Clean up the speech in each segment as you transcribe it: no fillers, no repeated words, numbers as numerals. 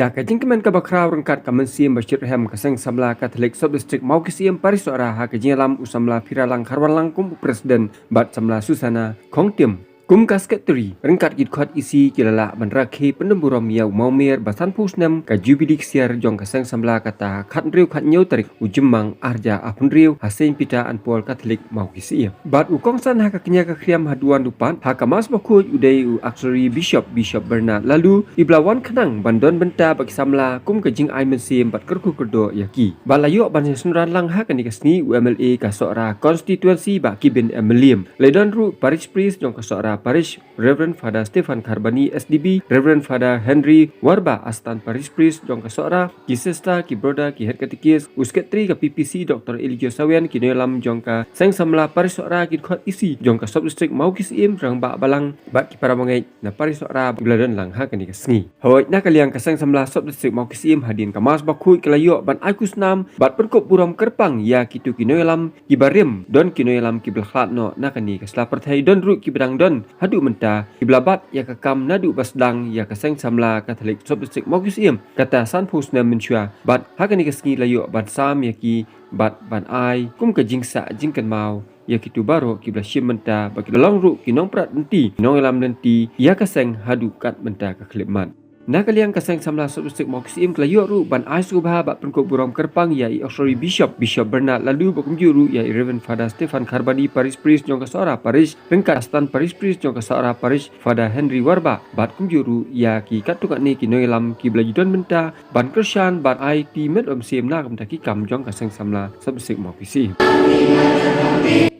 Ya kajing kemen ka bakrau rengkat ka mensim Bashir Hem ka seng samla Katolik Sub District mau kisiem Paris Ora ha kajing alam usamla piralang karwan langkum presiden bat samla Susana Kongtim kum kasketri rengkat git khot isi kilala bandrakhi penemburom yau maumer basan pusnam ka jubidik siar jong ka seng samla kata khat riu khat nyau tarik ujemang arja apun riu hasen pita anpol Katolik mau kisiem bat ukongsan ha ka kenya ka kriam haduan dupan ha ka mas bakut udai u auxiliary Bishop Bernard lalu iblawan kenang bandon benta bagi samla kum kajing ai mensim bat kerku kerdo yaki balayo ban senran lang ha kan dikasni UMLA ka sora constituency ba kibin Emilium ledon ru parish priest jong ka sora parish Reverend Father Stefan Karbani SDB Reverend Father Henry Warba Astan parish priest jong ka sora ki sister ki broda ki head katikis usketri ka PPC Dr. Elijah Sawian ki nelam jong ka seng samla parish sora ki khot isi jong ka sub district mau kisim rang ba balang bat ki para mangai na parish sora bladon lang ha kan dikasni hoi na kaliang ka seng samla sub district mau kisim hadin ka mas bakhui kelayo ban aikus nam bat perkop buram kerpang ya kitu ki nelam ki barim don ki nelam ki belkhlat no na kani ka sla perthai don ru ki bedang don hadu menta iblabat ya kakam nadu basdang ya kaseng samla Katolik Sub District mau kisim kata san pusna menchua bat hakani kasni layo bat sam ya ki bat ban ai kum ka jingsa jingkan mau ya kitu baro ki blashim menta bagi long ru ki nong prat nanti nong lam nanti ya kaseng hadu kat menta ka klimat nak kalian kaseng samla Sub District mau kisim kelayo ru ban ai subha bat penkop buram kerpang ya auxiliary Bishop Bernard lalu bakum juru ya Reverend Father Stefan Karbani parish priest jong ka sora parish rengkat astan parish priest jong ka sora parish Father Henry Warba bat kum juru ya ki katukak ni ki noilam ki blajidon menta ban kershan bat ai ti met sim na kam taki kam jong kaseng samla Sub District mau kisim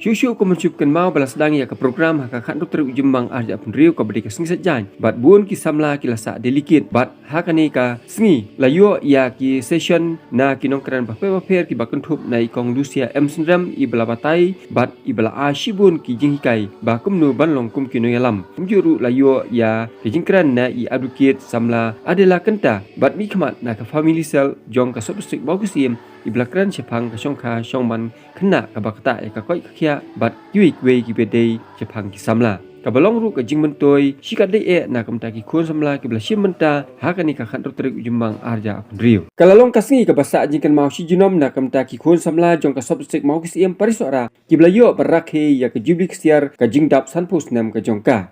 Syusyu ko mencupkan mau balas dang ya ke program haka khat dokter ujembang arja pun riu ka bedi ka sengi sajan bat bun ki samla ki lasa delicate bat hakani ka sengi layo ya ki session na ki nongkran paper ki bakun thup nai kong Lucia M Sindram i bala batai bat i bala ashibun ki jinghikai ba kumnu ban long kum ki noyalam kum juru layo ya ki jingkran na i advocate samla adela kenta bat mi khmat na ka family cell jong ka Sub District baukusim ibelakran Jepang ka Shongkha Shongman kena ka bakta ya ka koi khia bat yui kwe ki bedei Jepang ki samla kabalong ru ka jingmen toy sikat dei na kam ta ki khon samla ki blashim menta hakani ka khan dokter ujembang arja apun riu kalalong kasngi ka basa jingkan mau si jinom na kam ta ki khon samla jong ka Sub District mau kisim parisora ki blayo barakhe ya ka jublik siar ka jingdap sanpus nam ka jongka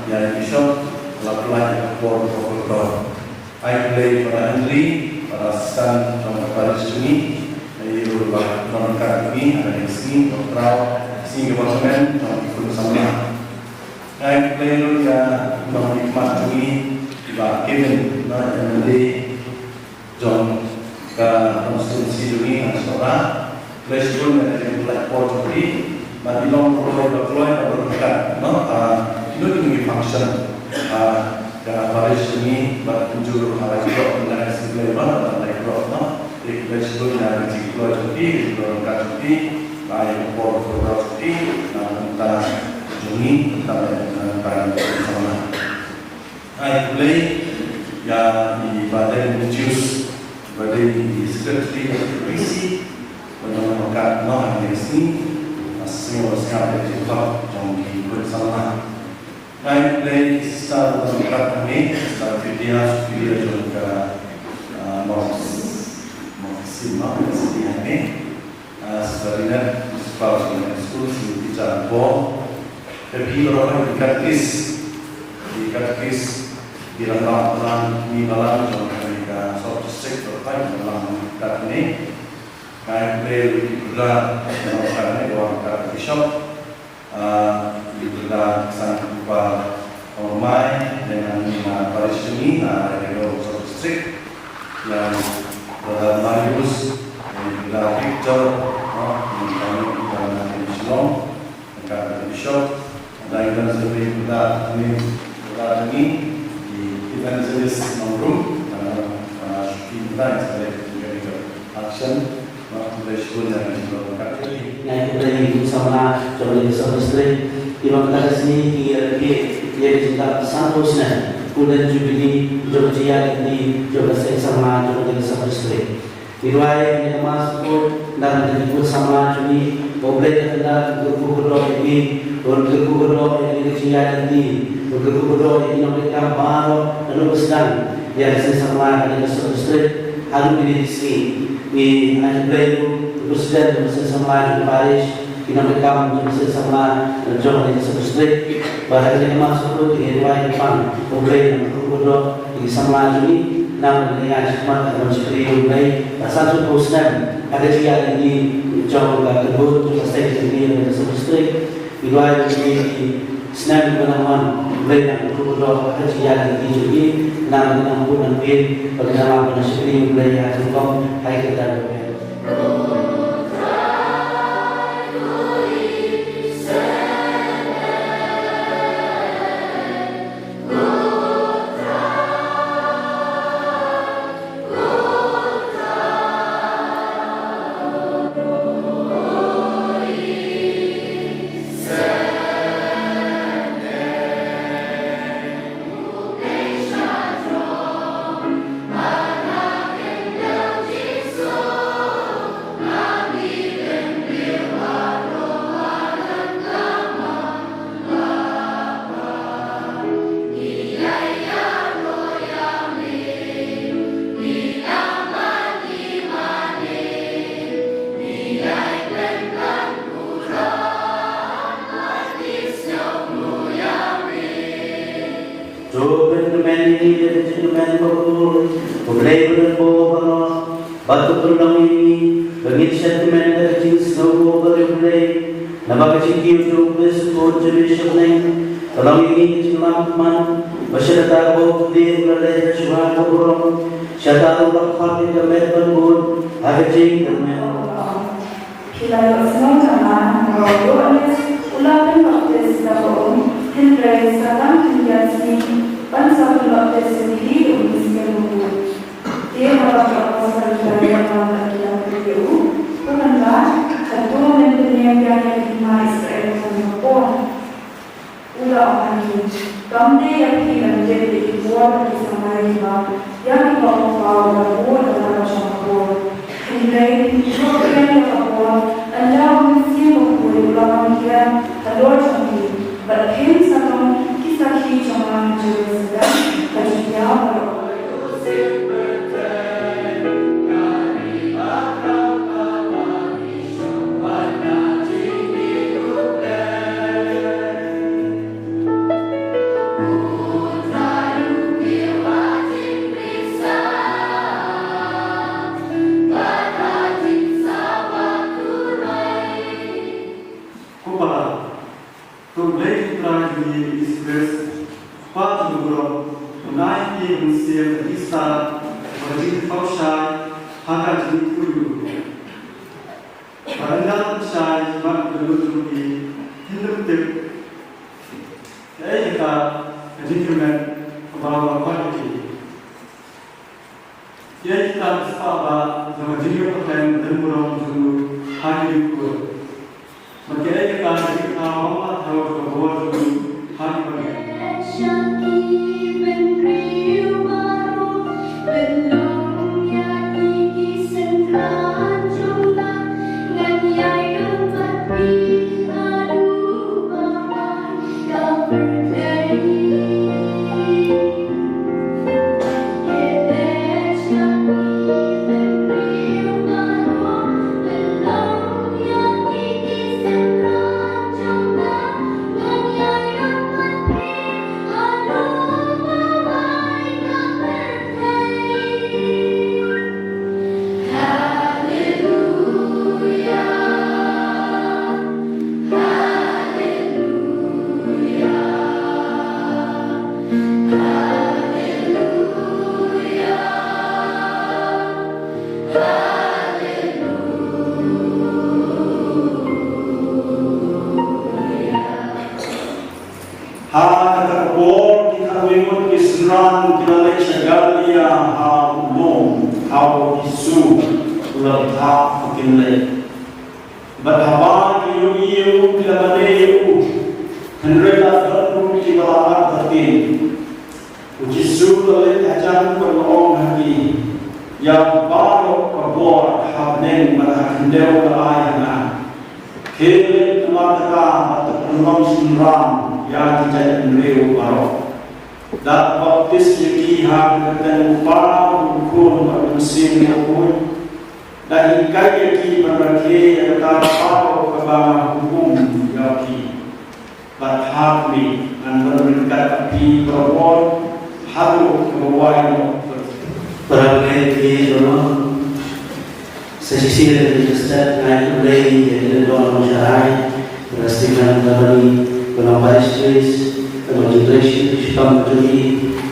ya Bishop lapla for I play for Henry para asisten para sini dari beberapa non kami ada yang sini kontrol sini departemen untuk sama. Saya play ya menikmati ini juga Kevin dari John ke konstitusi ini sekolah presiden dari platform ini bagi long berdekat itu ini function ke Paris ini berkunjung arah juga dengan sebelumnya dari Eropa di presiden dari Cikulo jadi berdekat jadi baik program jadi tentang Juni tentang bersama. I play ya di badan Jus badan di sekretari polisi menemukan non sini semua sekali juga jangki bersama. I play start dengan kami start video juga mau ini sebenarnya sekolah sekolah bicara bom tapi orang di katkis di dalam di malam mereka Sub District terkait dalam kat ini kami juga melakukan dua Bishop juga sangat berupa ormai dengan parish ini dari Sub District yang Marius juga Victor dan Shalom dekat Bishop dan kita sendiri kita ini di evangelis non-room kita sebagai action dari sekolah dan sekolah yang dari bersama coba Sub District di mana sini dia cinta satu sini kemudian juga di Georgia di Georgia sama coba Sub District Riwayat yang masuk dan disebut sama ini boleh adalah berkumpul ini berkumpul ini dicari berkumpul ini mereka baru lalu sedang yang sesama dengan sesuatu hal ini di sini di Ajubayu presiden sesama di Paris kita mereka sesama John dengan sesuatu bahasa yang masuk di riwayat Jepang boleh berkumpul ini sama ini nam dengan hikmat dan seperti ini asal posnan ada dia di jauh tersebut selesai ini seperti riwayat ini senang menawan beliau berdoa pada dia di sini nam dengan bulan bin bernama seperti beliau hukum hai kita batu perundang ini bagi sentimen dari jenis nopo berbeda. Nama kecil untuk bersyukur jenis lain. Kalau ini kecelakaan masyarakat boleh berada Tuhan berdoa. Syaitan berkhidmat dengan berbun hajing dengan. Kita semua sama berdoa ulangan waktu sebelum hindrai sedang menjadi bangsa waktu sendiri untuk semua. Dia adalah proses yang dalam hidup, bukanlah ketua mempunyai yang dimana Israel mengumpul. Ulah ini, kami yang menjadi ibuan di sana yang dibawa berbuat dalam campur. Hingga syukur yang berbuat, anda mesti mempunyai ulang dia kedua campur. Berhem sama kisah cuma jelas dan dia yang baru God happening malakindeo kalaya na kele namataka atulong sinram ya dijay nreo baro dat baptis yaki hang katan upara ukun manusin ukun dahil kaya ki berbagai kata paro kebawah hukum yaki berhakmi dan bermeningkat api berbon halu kebawah para peneliti sesi dari Ustaz naik mulai dari doa masyarakat pastikan dari penambahan space demonstration sistem jadi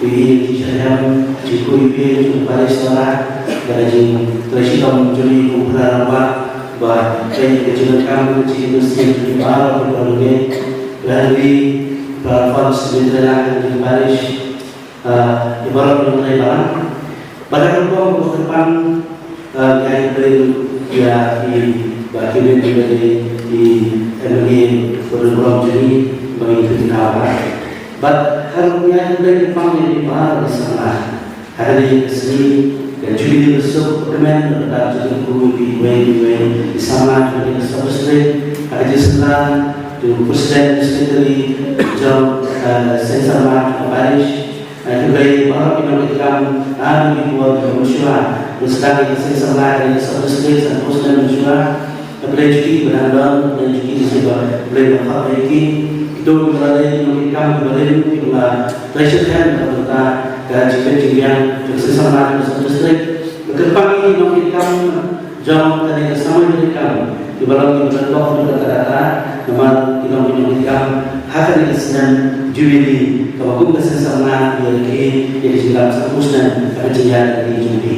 ini kisahnya cikgu ibu pada sekolah dari sistem jadi beberapa bah kayak kecilan kamu kecil mesin jadi baru berbagai dari platform sebenarnya di Paris ibarat mengenai barang pada kelompok depan yang dia di bagian di energi program jadi mengikuti kawan. But harusnya dari depan yang dibahas bersama hari ini dan juga besok dokumen terdapat jadi guru di di sana jadi substrat hari setelah di presiden sekretari jam sensor mat Paris juga para pimpinan dan dibuat masyarakat bersedang sensor mat dari substrat dan presiden masyarakat boleh juga berandang dan juga juga boleh memperbaiki itu berada memberikan kembali jumlah presiden serta gaji penjaminan bersama dengan listrik. Berkembang ini memberikan jam tadi bersama memberikan di dalam waktu data nomor kita memberikan hak dari kesenian jubili kebagun bersama yang dalam seterusnya penjaminan di jubili.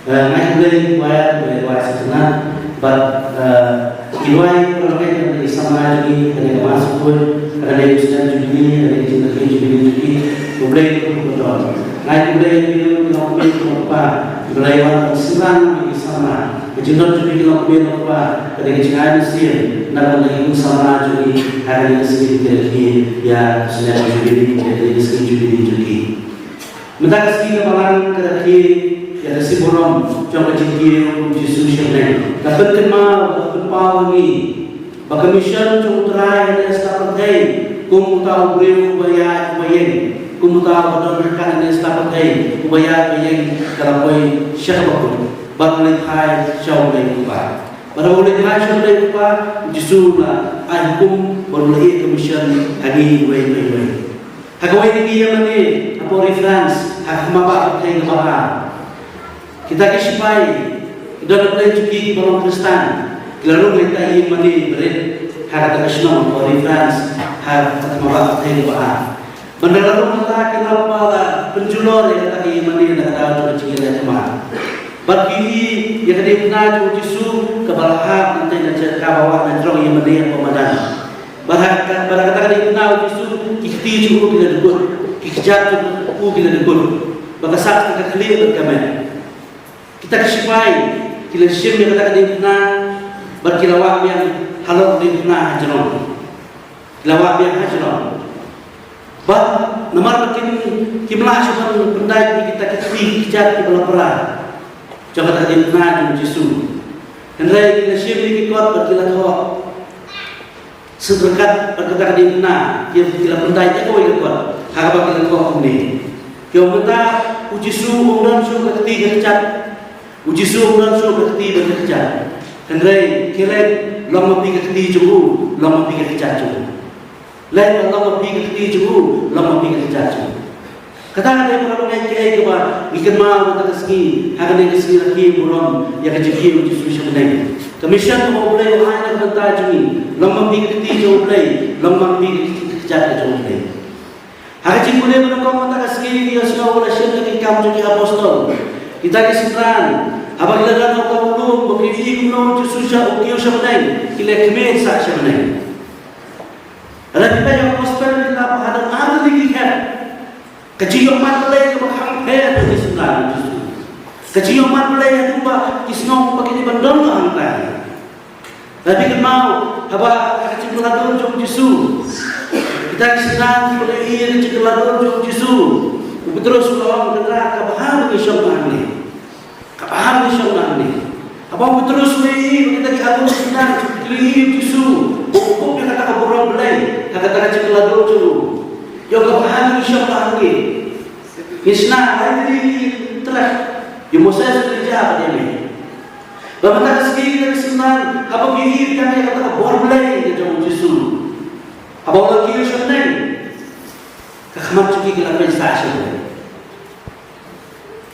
Naik dari buaya setelah Iwai program yang sama lagi ada masuk pun ada yang sudah jubili ada yang jubili mulai betul naik mulai video kita apa mulai waktu sembilan sama kejutan jubili kita apa ada yang jangan sih nak lagi sama jubili hari ini sedikit ya sudah jubili jadi sedikit jubili mentang sekali malam kerja ya si borom jangan jengkel Yesus yang dapat kenal dapat pahami bagi mission yang terakhir yang setelah kum tahu beliau bayar kum tahu berdorkan yang setelah bayar kalau kau siapa pun bagi hai jauh dari lupa pada boleh hai jauh dari lupa Yesus lah kum boleh mission hari bayar hagawai ini yang mana apa reference hak mabak yang kebahar kita kesipai dalam perjuki orang Kristen lalu kita ingin memberi harga nasional dari France harga mabak yang bahar mendalam mata kenapa penjulur yang tadi ingin ada perjuki cuma bagi yang tadi benar Yesus kebalahap nanti nak bawah dan terong yang mendia pemadan barang kata benar Yesus ikhti cukup kita debut ikhjat cukup kita debut bagasak kita clear berkamen kita kesipai kita siap yang kata dina berkilawak yang halal dina hajron kilawak yang hajron bah nomor makin kimlah cuman benda kita kejar di belapara jangan kata dina dan Yesus hendai kita siap di kuat berkilawak sedekat berkata dina yang kila benda itu kau yang kuat harap kilawak ini kau benda uji suhu dan suhu ketiga cat uji suhu dan suhu ketiga bekerja hendai kira long mapi ketiga cukup long mapi kerja cukup lain long mapi ketiga cukup long mapi kerja cukup kata ada yang orang yang kaya ke bah ikan mau kata keski akan yang keski lagi buron yang kejadian uji suhu sebenarnya kemisan mau boleh hanya bentar cumi long mapi ketiga boleh long mapi kerja cukup boleh hari boleh menunggu kata keski dia sudah boleh syarikat kamu jadi apostol kita kesimpulan apabila kita tahu belum bagi ikut susah ukiu sebenarnya kita kemen sah sebenarnya ada kita yang hospital kita hadap ada lagi kan kecil mat mulai ke bahang head kesimpulan kecil mat mulai yang tumpah kisnong bagi di bandung angkai tapi kita mau apa kesimpulan jom Yesus kita kesimpulan boleh iya kesimpulan jom Yesus terus orang bergerak ke bahang bagi syaitan ini Kapaham ni syaitan ni. Apa terus we kita diatur sebenarnya keliru tisu. Hukum dia kata borong belai, kata cekla dojo. Yo kapaham ni syaitan ni. Isna hari telah yo Moses kerja pada ni. Bagaimana sekali dari sebenarnya apa kiri kami kata borong belai dia jauh tisu. Apa lagi syaitan? Kekhamat cuki kita pensasi.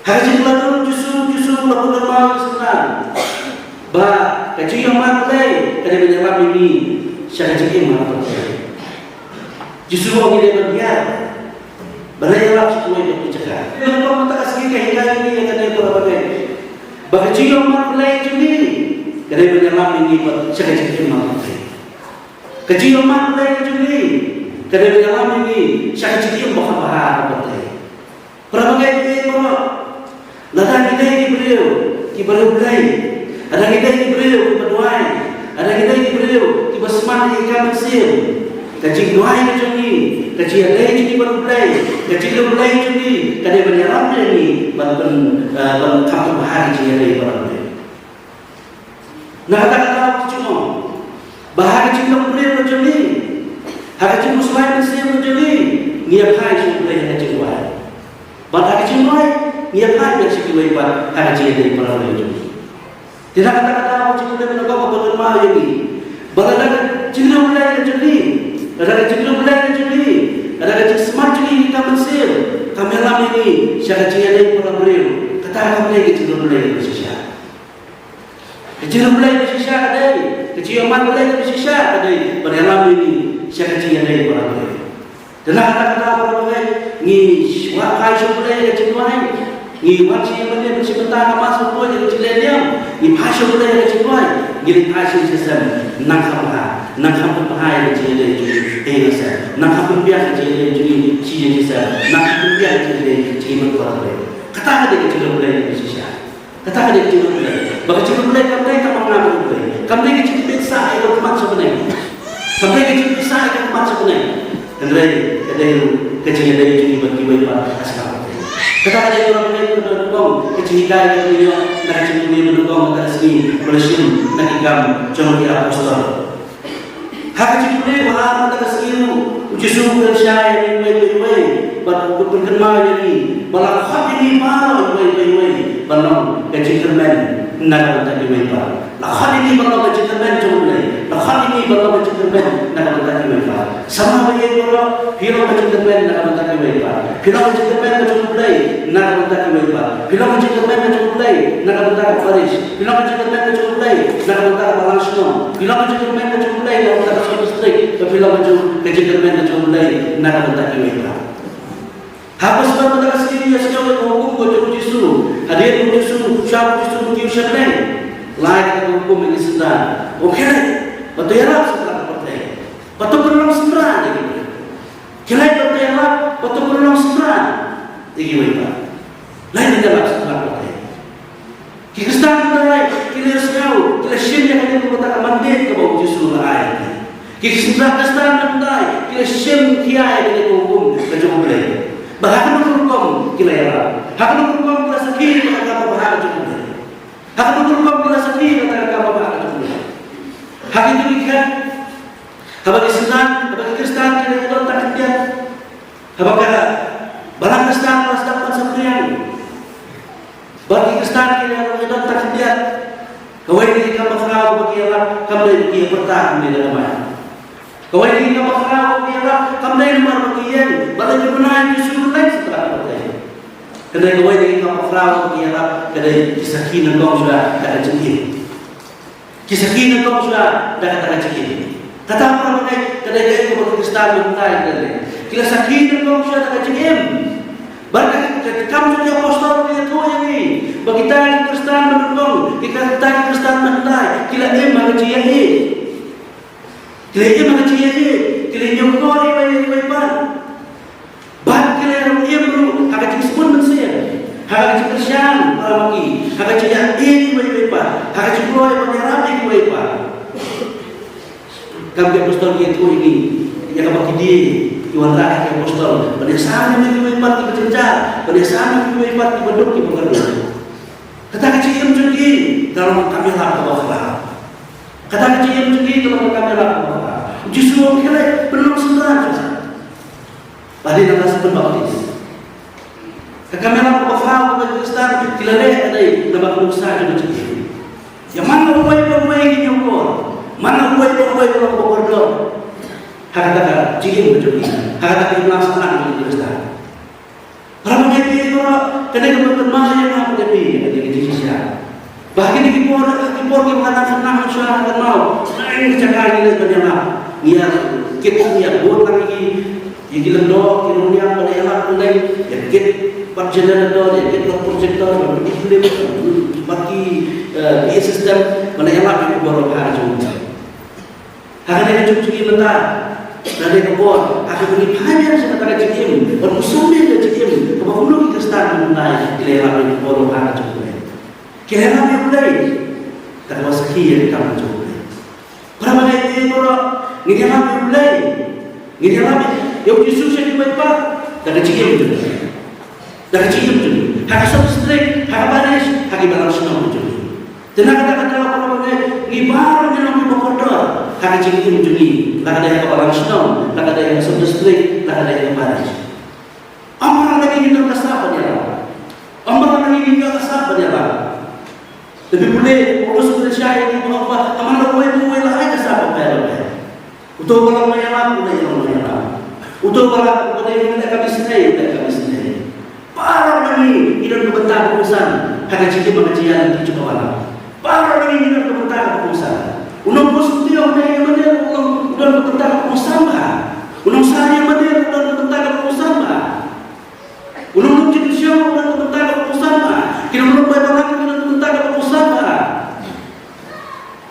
Haji lalu justru lakukan mal sebenarnya. Bah, kaji yang mana boleh kada menyerap ini syariat yang mana boleh. Justru orang ini berbiar. Balai Arab semua yang bercakap. Kalau kau minta kasih kehidupan ini yang kada berapa. Bah, kaji yang mana boleh jadi kada menyerap ini syariat yang mana boleh. Kaji yang mana boleh jadi kada menyerap ini syariat yang bahar boleh. Berapa kali Ladang kita ini beliau, kita berdua. Ada kita ini beliau, kita berdua. Ada kita ini beliau, kita semangat ikan bersih. Kaji dua macam ni, kaji ada ini kita berdua. Kaji berdua ini, kadang berjalan ini, ban kampung bahari kaji ada ini berdua. Nah kata cuma bahari kaji beliau macam ni, kaji muslim bersih macam ni, niat hai sudah kaji dua. Ban kaji dua. Ia kan yang sekali lepas haji dari para ulama. Tidak kata-kata apa cikgu dari negara berkenal ini. Bagaimana cikgu mulai jadi, ada cikgu mulai jadi, ada cikgu smart jadi kita Mesir. Kami alam ini syariat dari para ulama. Kata kami cikgu mulai bersisah. Cikgu mulai bersisah ada, cikgu aman mulai bersisah ada. Pada alam ini syariat dari para ulama. Dan kata-kata para ulama ni wakai mulai cikgu mulai. Ni wajib yang benda sebentar masuk pun jadi cileniam. Ni pasal benda yang cipuai. Ni pasal sesam nak apa yang jadi nasa. Nak apa yang jadi cie sesam. Nak apa yang jadi berkuat. Kata dia kecil boleh bersisa. Kata dia kecil boleh. Bagi kecil boleh kamu mengambil boleh. Kamu kecil bisa itu kemat sebenarnya. Kamu kecil bisa itu kemat sebenarnya. Dan ada kecil dari jadi bagi asal. Kata dia orang ini mendukung kecilikan yang dia nak cemuni mendukung atas ini bersim nak ikam jangan dia apostol. Hak cemuni malah atas ini justru bersyai yang baik-baik berkenal ini malah hak ini malah baik-baik balong kecilikan nak tak diwujudkan. Hak ini balong kecilikan cemuni. Hak ini balong kecilikan nak tak diwujudkan. Sama bagi orang hero kecilikan nak tak diwujudkan. Hero kecilikan cemuni nak tak diwujudkan. Hero kecilikan cemuni nak tak Paris. Hero kecilikan cemuni nak tak Barcelona. Hero kecilikan cemuni nak tak Strik. Hero kecilikan cemuni nak tak diwujudkan. Hapus sebab kita sendiri yang sejauh hukum kau justru hadir justru siapa justru mungkin siapa lain hukum ini sedang okey betul ya lah setelah partai betul berulang sembilan lagi kira betul ya lah betul berulang sembilan lagi mereka lain dalam setelah partai Kristen mulai kira sejauh kira syirik yang ada mengatakan mandat ke bawah justru lain Kristen mulai kira syirik kiai yang ada hukum kejauh mulai bahkan hukum kila ya, bahkan hukum kila sakit kata apa bahkan juga, bahkan hukum kila sakit kata apa bahkan juga. Hak itu kan, bagi Islam, bagi Kristen kila itu tak dia, bagi barang Kristen harus dapat sembilan, bagi Kristen kila itu tak dia, kau ini kamu tahu bagi Allah, kamu ini bertahan di dalam mana. Kau ini kamu tahu dia kamu ini marmakian, balik kebenaran justru lain setelah partai. Kedai kau ini kamu tahu dia kedai kisahkin kau sudah tak cekik. Kisahkin kau sudah tak cekik. Kata apa kedai kau Kristen mentai kedai. Kisahkin kau sudah tak cekik. Barang kamu sudah apostol dia tu ini. Bagi kita Kristen mendukung, kita Kristen mentai. Kila emang ciai. Kira mana cia ni? Kira nyokor ni baik-baik. Bah kira yang belum agak cik pun mensia. Agak cik Kristen orang lagi. Agak cik yang ini baik-baik. Agak cik Roy menyerap ni baik-baik. Kami apostol itu ini yang apa kini Iwan rakyat apostol. Pada sana ni baik-baik di berjenjar. Pada sana ni baik-baik di berduk di bekerja. Kata kecil jadi dalam kamera bawah. Kata kecil jadi dalam kamera bawah. Justru kita belum sebenarnya. Pada dalam sebelum baptis. Kamera bawah Pakistan tidak ada dalam usaha juga jadi. Yang mana uai ini nyokor, mana uai orang bodoh. Kata jadi betul. Kata pelaksanaan di Pakistan. Orang menjadi orang kena bermasa yang apa jadi Indonesia. Bahkan di kipor yang mengatakan nama masyarakat mau, lain cakap ini banyak dia kita dia buat lagi yang dilendok yang pada elak mulai yang kita perjalanan yang kita projector yang kita bagi dia sistem mana elak yang baru hari hari ini cukup kita dari kebor, aku beri banyak sementara JM, orang musuhnya dari JM, kebangun Kristen mulai kilera yang kebor orang cukup, kilera yang mulai, terus sekian kamu cukup. Berapa ini orang, ini yang mulai, ini yang yang Yesus yang dibuat dari JM juga, dari JM juga, hak substrik, hak baris, hak ibarat semua juga. Tenaga apa ini baru yang berkodok. Hak JM juga. Nak ada yang kepala senang, nak ada yang subdistrik, nak ada yang baris. Amaran lagi kita kasar dia. Amaran lagi kita kasar dia. Lebih boleh urus Indonesia ini apa? Amaran boleh lah kasar apa? Untuk orang menyerang, boleh orang menyerang. Untuk orang boleh kami sendiri. Parah lagi kita berbentak urusan. Hak JM mengajian itu juga malam. Parah lagi kita berbentak urusan. Unang positif yang mana udah bertentangan bersama. Unang saya mana udah bertentangan bersama. Unang jadi siapa udah bertentangan bersama. Kita belum bayar kita bertentangan bersama.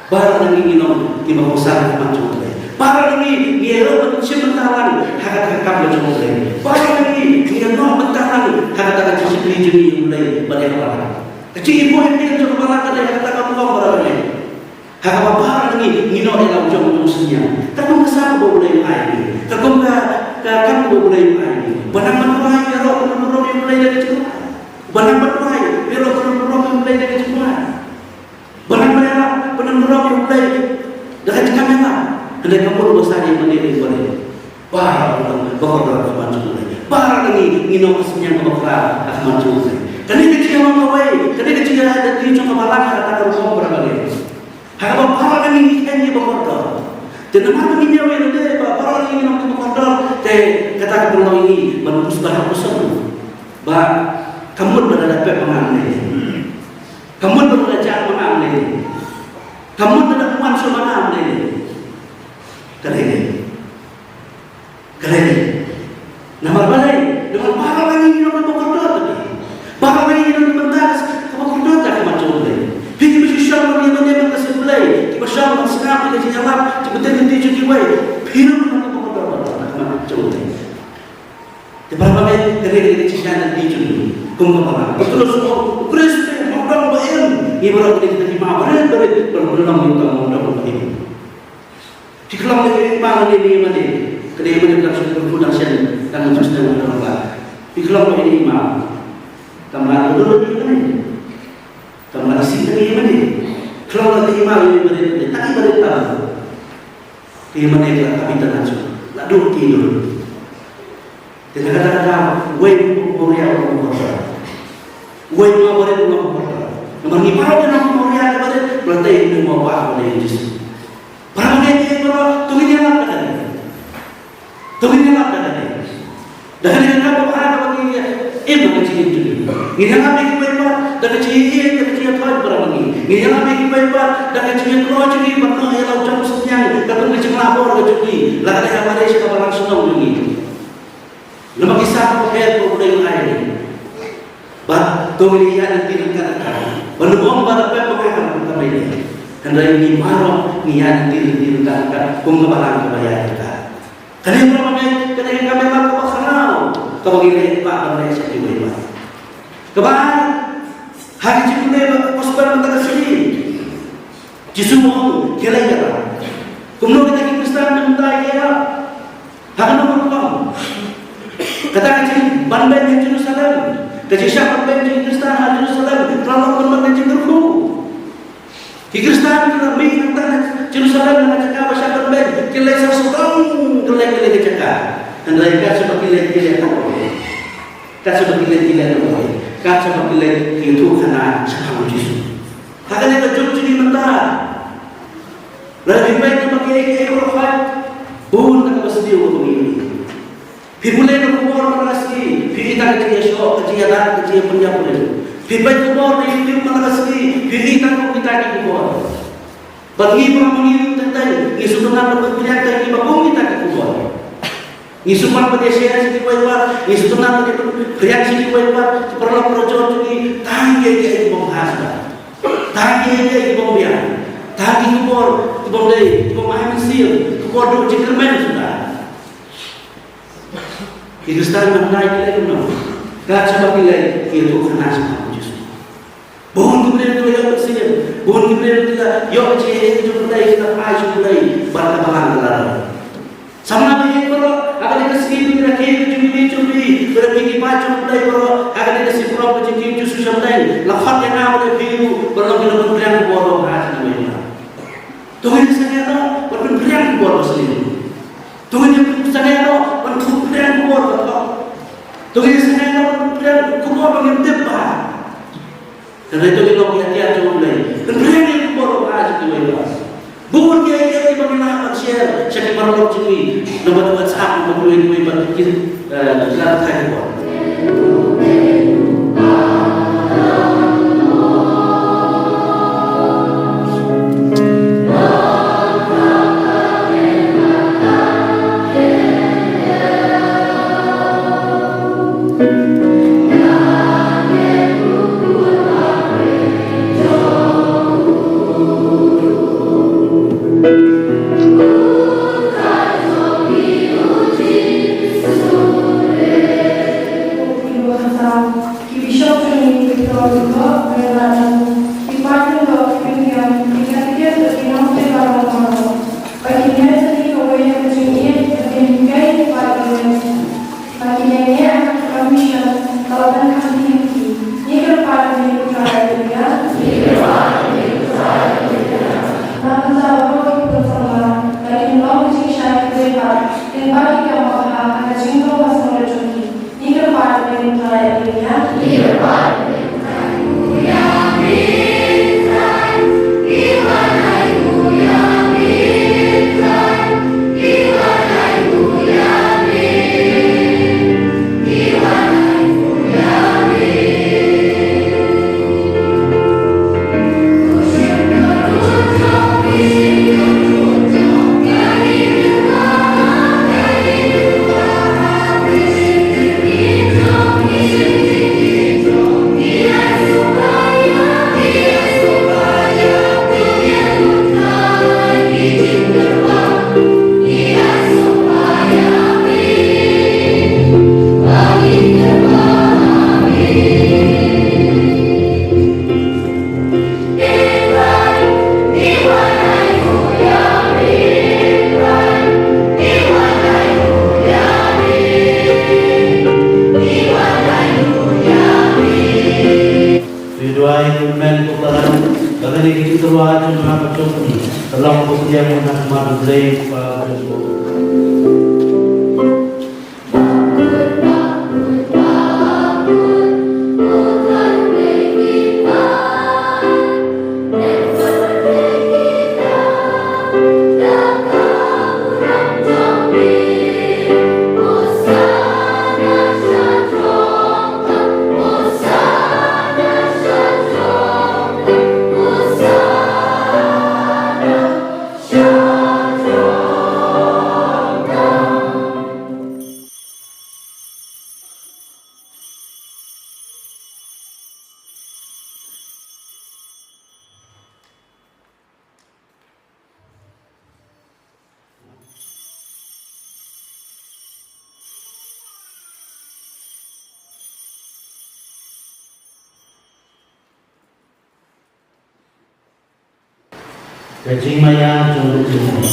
Barang ini nom di bawah sana macam tu. Barang ini dia macam bentaran hak kamu macam tu. Barang ini dia nom bentaran hak seperti jenis mulai pada orang. Kecil ibu ini juga malah ada kata kamu orang ini. Hak apa lagi ngino dalam ujung musuhnya. Tapi kesal boleh ini. Kalau kan boleh ini. Banyak berai kalau benar yang mulai dari semua. Banyak berai kalau benar yang mulai dari semua. Banyak yang mulai dari kamera. Hendak kamu besar yang menjadi boleh. Barang bakal macam tu. Barang ini ngino musuhnya bakal macam tu. Kali kecil orang away, kali kecil ada di cuma malang kata kamu berapa ni? Hak apa ini kan dia berkorban. Dan mana ini yang ada apa ini yang berkorban? Kata kalau ini menurut bahasa Muslim, bah kamu berdapat mengambil, kamu belajar mengambil, kamu tidak masuk mengambil. Kerana, nama balai dengan para ini yang berkorban, para ini yang berdas, kamu berkorban tak macam tu. Pergi bersyukur dia mulai bersama senang dengan jalan sebentar nanti cuci way hidup dengan pengorbanan macam tu. Berapa kali kita nanti cuci pengorbanan terus Kristen orang bayan ibarat kita terima berat berbulan mudah ini. Jika lagi mana ini mana kedai mana kita sudah production dan sudah berapa. Jika lagi ini mana kamar dulu di mana kamar sini mana. Kalau nanti imam ini beri, tak beri tahu. Imam ini kami tenang saja. Lalu tidur. Tidak kata-kata, wei Korea orang Korea, wei mau beri orang Korea. Nomor ni para orang Korea beri, berarti ini mau apa boleh jadi. Para ini kalau tunggu apa kan? Tunggu apa kan? Dan ini apa bagi imam kecil itu? Ini apa bagi dan kecil berapa ni? Ini yang kami bayar dan kecil keluar jadi pernah yang lalu jam senyang dan kecil lapor ke jadi lalu yang mana sih kalau langsung lagi. Lepas kisah pokok problem lain. Bah, kemudian nanti rekan-rekan. Belum berapa pokok pertama ini. Karena ini malam niat nanti rekan-rekan pengembangan kebayaan. Karena yang pertama kami lakukan pasal kalau ini Pak Malaysia di Bayar. Kebayang hari Jumat hospital mentara sini. Jisu mau kira-kira. Kemudian kita Kristen minta kira. Hak nomor 6. Kata kecil bandai di Jerusalem. Kaji siapa benci Kristen hal Jerusalem terlalu bermakna cenderku. Di Kristen kita main tentang Jerusalem dengan cakap siapa benci kilai sesuatu kilai cakap dan mereka seperti kilai tahu. Kat seperti kilai tahu. Kat seperti kilai itu karena cakap Yesus. Hanya kita jujur di mentah. Lebih baik pakai profil. Bukan tak bersedia untuk ini. Pibulai berkumur mengasih, pihita kecil syok, kecil dan kecil penjabul. Pibai kumur di hidup mengasih, pihita kita kumur. Bagi pengambil tentang isu tentang berpilihan dari bagong kita kumur. Isu pan penyesuaian sih kuat, isu tentang berpilihan sih kuat, perlu projok ini tangga dia membahas, tangga dia membiar, tangga kumur, kumur menghasil, kumur dulu jengkelmen sudah. Kristen mengenai kita itu, tak sebab kita itu kena sama Yesus. Bukan kita itu yang bersih, bukan kita itu yang ciri itu kita pasti kita bertahan dalam. Sama dengan kalau akan kita sendiri kita curi, berpikir pacu kita kalau akan kita sendiri berpikir Yesus sampai lakukan yang awal itu berlalu berpikir bodoh hati kita. Tuhan saya berpikir bodoh sendiri. Tuhan saya berpikir bodoh. Tuhan saya berpikir bodoh yang tepat. Karena itu kita hati-hati mulai. Berpikir bodoh hati kita. Bukan dia mengenal share, saya perlu curi, nomor WhatsApp, nomor gue jelas saya buat. Kecing maya jumlah jumlah.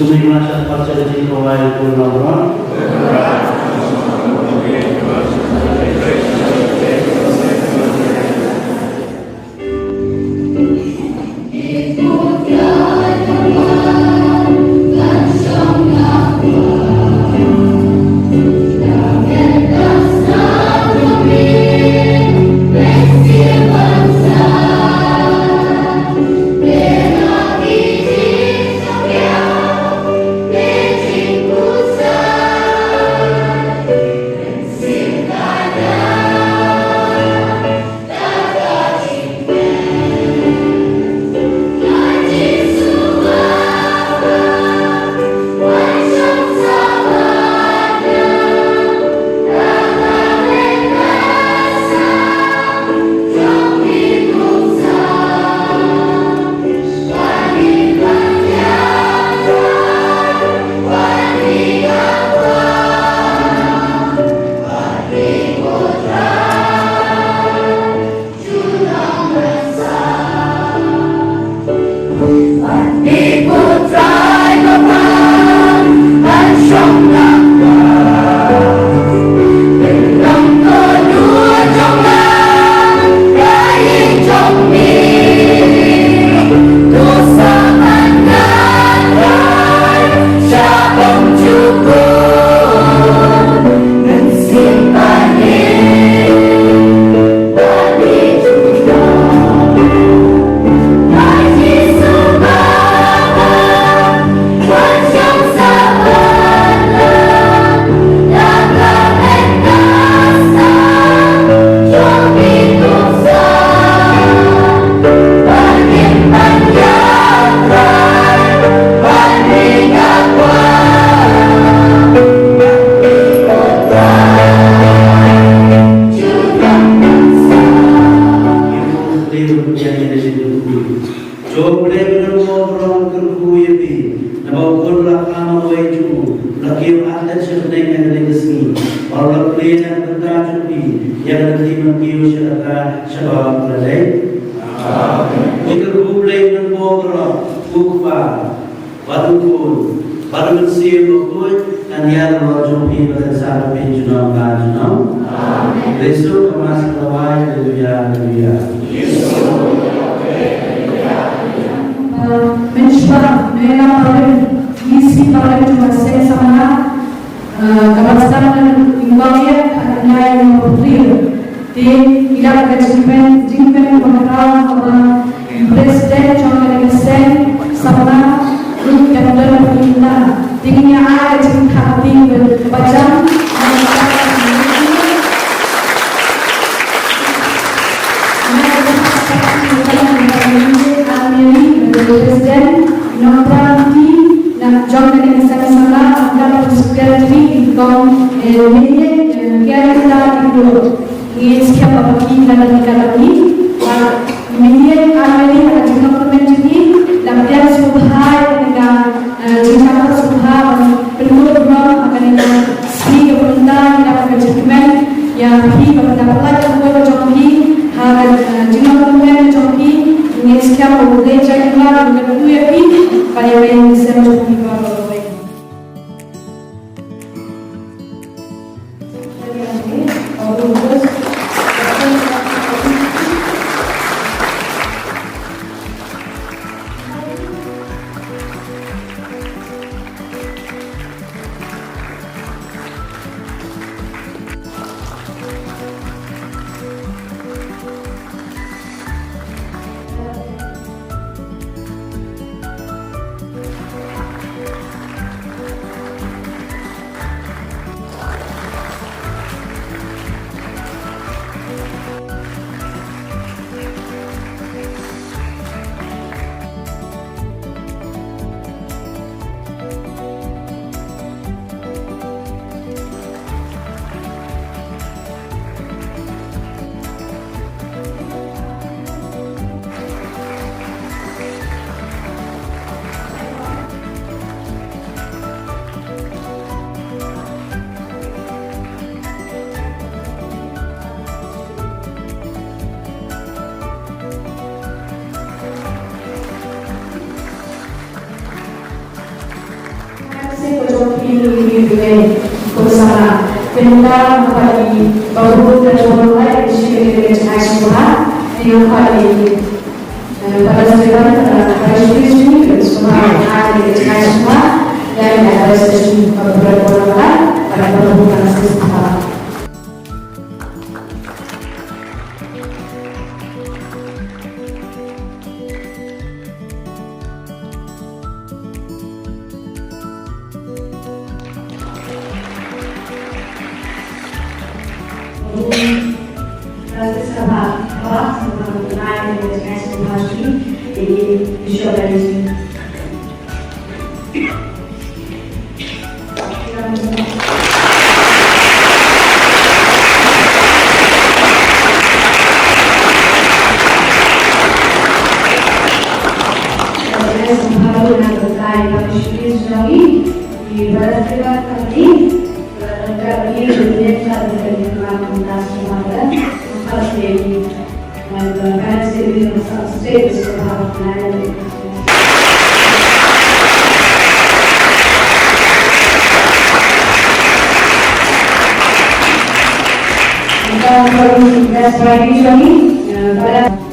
Sumber masa pasca dari kawai pun bersama. Kemudian kepada Bapak dan Bapak di sini dengan semua yang kali pada saat ini semua ada di semua dan ada sesi beberapa orang pada perhubungan setempat. Bersama Allah dengan semua ini visualisasi. That's why usually,